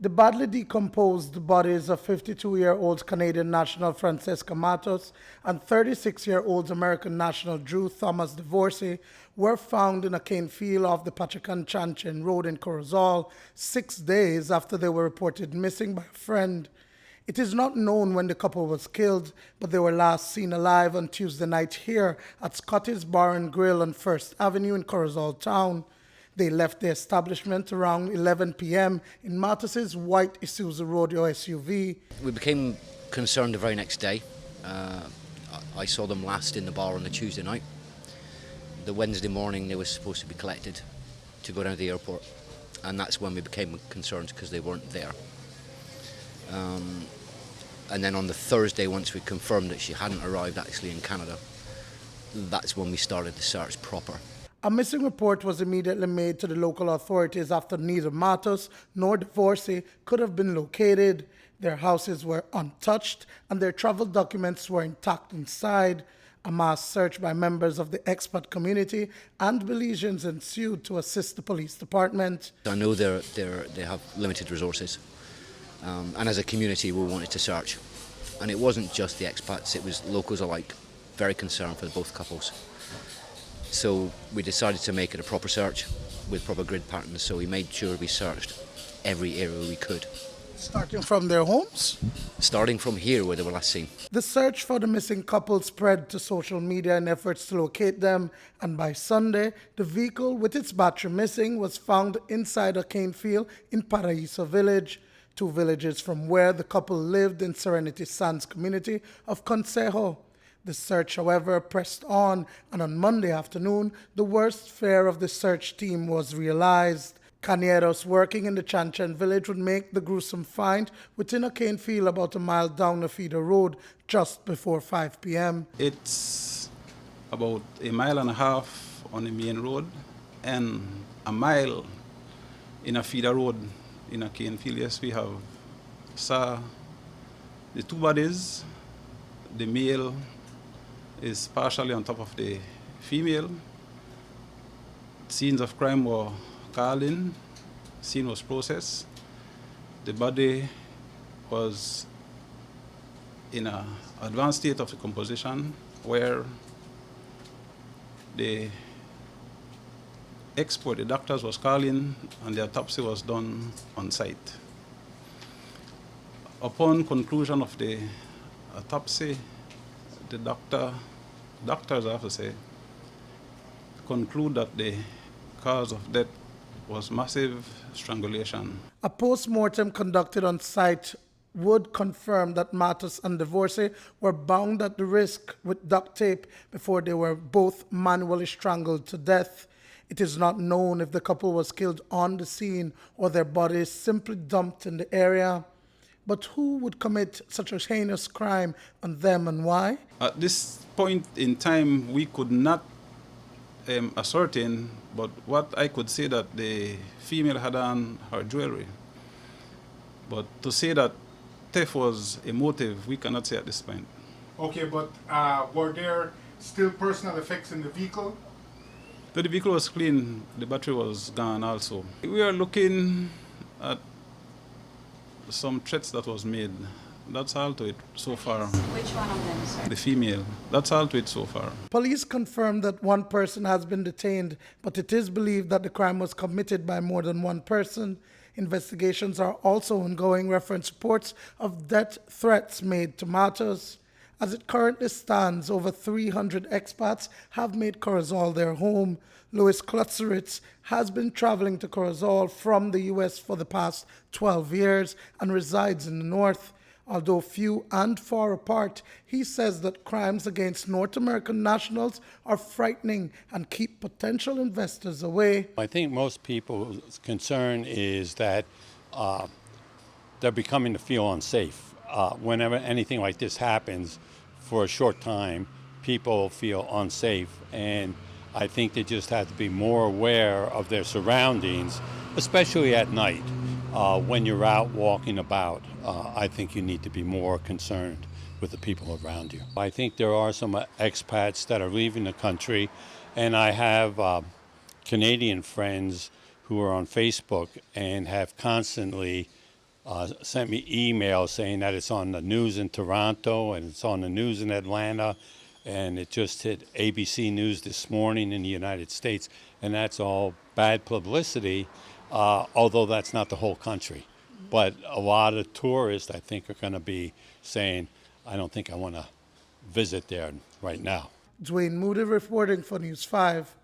The badly decomposed bodies of 52-year-old Canadian national Francesca Matus and 36-year-old American national Drew Thomas Voursey were found in a cane field off the Pachacan Chan Chen road in Corozal 6 days after they were reported missing by a friend. It is not known when the couple was killed, but they were last seen alive on Tuesday night here at Scotty's Bar and Grill on 1st Avenue in Corozal Town. They left the establishment around 11 p.m. in Matus's white Isuzu Rodeo SUV. We became concerned the very next day. I saw them last in the bar on the Tuesday night. The Wednesday morning they were supposed to be collected to go down to the airport, and that's when we became concerned because they weren't there. And then on the Thursday, once we confirmed that she hadn't arrived actually in Canada, that's when we started the search proper. A missing report was immediately made to the local authorities after neither Matus nor Voursey could have been located. Their houses were untouched and their travel documents were intact inside. A mass search by members of the expat community and Belizeans ensued to assist the police department. I know they have limited resources, and as a community we wanted to search. And it wasn't just the expats, it was locals alike, very concerned for both couples. So we decided to make it a proper search with proper grid patterns, so we made sure we searched every area we could. Starting from their homes? Starting from here where they were last seen. The search for the missing couple spread to social media in efforts to locate them, and by Sunday, the vehicle with its battery missing was found inside a cane field in Paraíso village, 2 villages from where the couple lived in Serenity Sands community of Consejo. The search, however, pressed on, and on Monday afternoon, the worst fear of the search team was realized. Cañeros working in the Chan Chen village would make the gruesome find within a cane field about a mile down the feeder road just before 5 p.m. It's about a mile and a half on the main road and a mile in a feeder road in a cane field. Yes, we have saw the 2 bodies. The male is partially on top of the female. Scenes of crime were called in, scene was processed. The body was in an advanced state of decomposition where the doctors was called in and the autopsy was done on site. Upon conclusion of the autopsy, the doctors, I have to say, conclude that the cause of death was massive strangulation. A post-mortem conducted on site would confirm that Matus and Voursey were bound at the wrist with duct tape before they were both manually strangled to death. It is not known if the couple was killed on the scene or their bodies simply dumped in the area. But who would commit such a heinous crime on them and why? At this point in time, we could not ascertain, but what I could say that the female had on her jewelry. But to say that theft was a motive, we cannot say at this point. Okay, but were there still personal effects in the vehicle? The vehicle was clean, the battery was gone also. We are looking at some threats that was made. That's all to it so far. Which one of them, sir? The female. That's all to it so far. Police confirmed that 1 person has been detained, but it is believed that the crime was committed by more than 1 person. Investigations are also ongoing, reference reports of death threats made to Matus. As it currently stands, over 300 expats have made Corozal their home. Louis Klutzeritz has been traveling to Corozal from the U.S. for the past 12 years and resides in the north. Although few and far apart, he says that crimes against North American nationals are frightening and keep potential investors away. I think most people's concern is that they're becoming to feel unsafe. Whenever anything like this happens, for a short time, people feel unsafe, and I think they just have to be more aware of their surroundings, especially at night. When you're out walking about, I think you need to be more concerned with the people around you. I think there are some expats that are leaving the country, and I have Canadian friends who are on Facebook and have constantly sent me emails saying that it's on the news in Toronto and it's on the news in Atlanta, and it just hit ABC News this morning in the United States, and that's all bad publicity, although that's not the whole country. But a lot of tourists, I think, are going to be saying, I don't think I want to visit there right now. Duane Moody reporting for News 5.